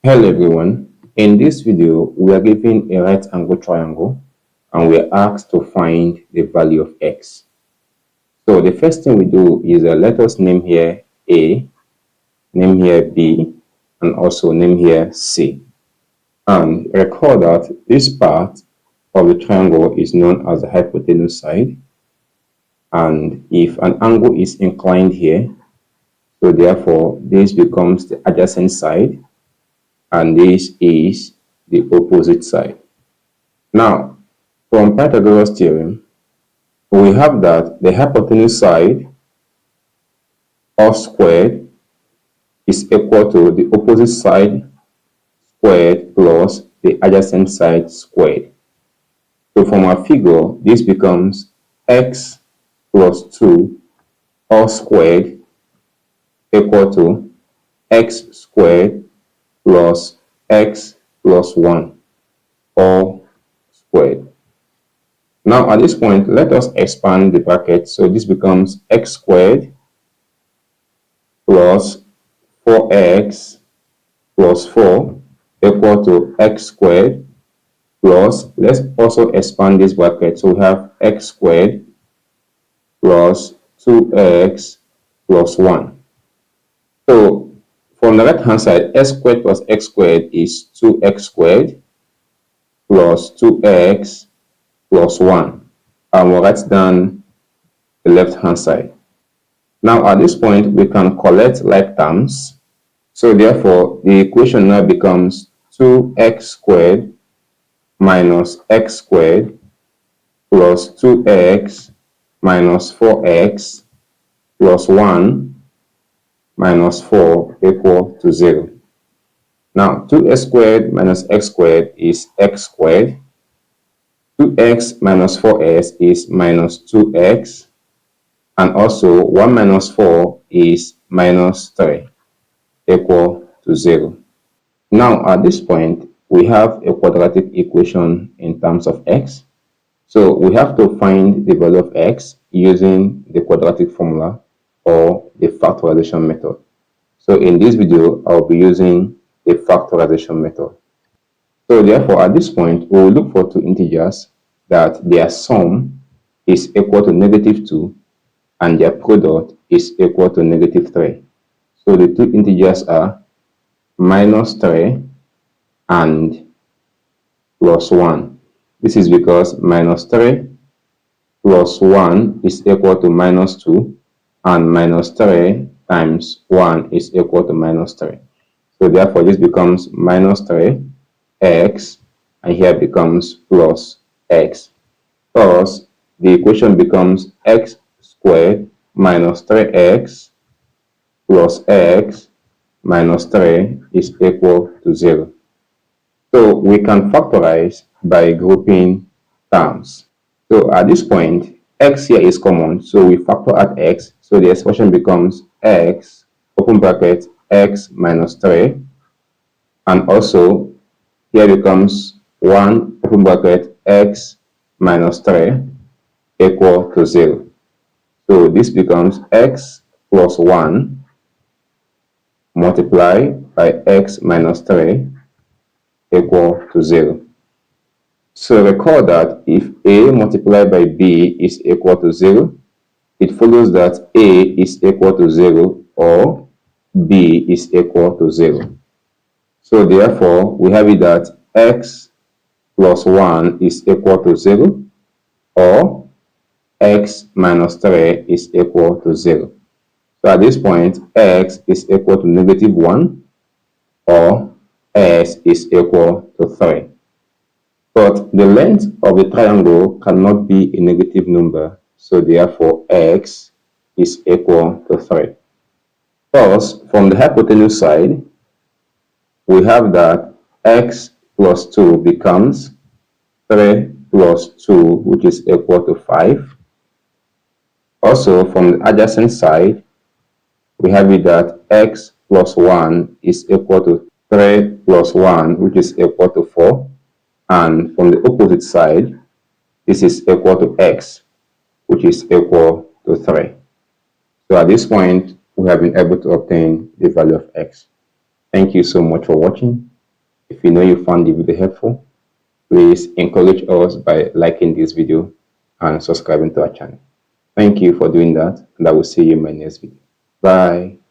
Hello everyone, in this video we are given a right angle triangle and we are asked to find the value of x. So the first thing we do is let us name here A, name here B, and also name here C. And recall that this part of the triangle is known as the hypotenuse side, and if an angle is inclined here, so therefore this becomes the adjacent side and this is the opposite side. Now, from Pythagoras Theorem, we have that the hypotenuse side of squared is equal to the opposite side squared plus the adjacent side squared. So from our figure, this becomes x plus 2 all squared equal to x squared plus x plus 1 all squared. Now at this point, let us expand the bracket. So this becomes x squared plus 4x plus 4 equal to x squared plus, let's also expand this bracket. So we have x squared plus 2x plus 1. So from the right hand side, x squared plus x squared is 2x squared plus 2x plus 1. And we'll write down the left hand side. Now at this point, we can collect like terms. So therefore, the equation now becomes 2x squared minus x squared plus 2x minus 4x plus 1 minus 4 equal to 0. Now 2x squared minus x squared is x squared. 2x minus 4x is minus 2x. And also 1 minus 4 is minus 3 equal to 0. Now at this point, we have a quadratic equation in terms of x. So we have to find the value of x using the quadratic formula or the factorization method. So in this video, I'll be using the factorization method. So therefore, at this point, we will look for two integers that their sum is equal to -2 and their product is equal to -3. So the two integers are -3 and +1. This is because -3 plus 1 is equal to -2 and -3 times 1 is equal to -3. So therefore this becomes -3x and here becomes plus x. Thus the equation becomes x squared minus 3x plus x minus 3 is equal to 0. So we can factorize by grouping terms. So at this point, x here is common, so we factor at x. So the expression becomes x, open bracket, x minus 3. And also, here becomes 1, open bracket, x minus 3 equal to 0. So this becomes x plus 1 multiplied by x minus 3 equal to 0. So recall that if a multiplied by b is equal to 0, it follows that a is equal to 0 or b is equal to 0. So therefore, we have it that x plus 1 is equal to 0 or x minus 3 is equal to 0. So at this point, x is equal to -1 or s is equal to 3. But the length of the triangle cannot be a negative number, so therefore x is equal to 3. Thus, from the hypotenuse side, we have that x plus 2 becomes 3 plus 2, which is equal to 5. Also, from the adjacent side, we have it that x plus 1 is equal to 3 plus 1, which is equal to 4. And from the opposite side, this is equal to x, which is equal to 3. So at this point, we have been able to obtain the value of x. Thank you so much for watching. If you know you found the video helpful, please encourage us by liking this video and subscribing to our channel. Thank you for doing that, and I will see you in my next video. Bye.